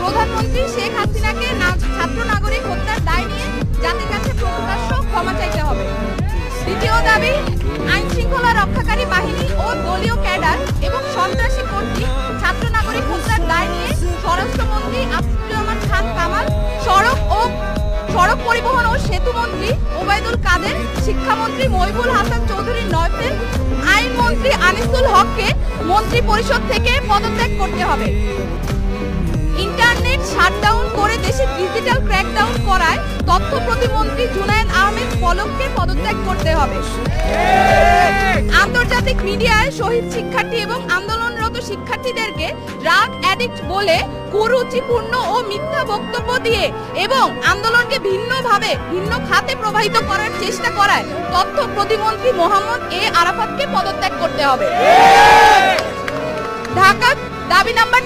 প্রধানমন্ত্রী শেখ হাসিনাকে ছাত্র নাগরিক হত্যার দায় নিয়ে জাতির কাছে প্রকাশ্য ক্ষমা চাইতে হবে। দ্বিতীয় দাবি, আইন শৃঙ্খলা রক্ষাকারী বাহিনী ও দলীয় ক্যাডার এবং সন্ত্রাসী কর্তৃক ছাত্র নাগরিক হত্যার দায় নিয়ে স্বরাষ্ট্রমন্ত্রী আসাদুজ্জামান খান কামাল, সড়ক পরিবহন ও সেতু মন্ত্রী ওবায়দুল কাদের, শিক্ষামন্ত্রী মহিবুল হাসান চৌধুরী নয়ফেল, আইনমন্ত্রী আনিসুল হককে মন্ত্রী পরিষদ থেকে পদত্যাগ করতে হবে। ইন্টারনেট শাটডাউন করে দেশে ডিজিটাল ক্র্যাকডাউন করায় তথ্য প্রতিমন্ত্রী জুনায়েদ আহমেদ পলককে পদত্যাগ করতে হবে। আন্তর্জাতিক মিডিয়ায় শহীদ শিক্ষার্থী এবং আন্দোলনরত শিক্ষার্থীদেরকে ড্রাগ অ্যাডিক্ট বলে কুরুচিপূর্ণ ও মিথ্যা বক্তব্য দিয়ে এবং আন্দোলনকে ভিন্ন খাতে প্রবাহিত করার চেষ্টা করায় তথ্য প্রতিমন্ত্রী মোহাম্মদ এ আরাফাতকে পদত্যাগ করতে হবে। ঢাকা দাবি নাম্বার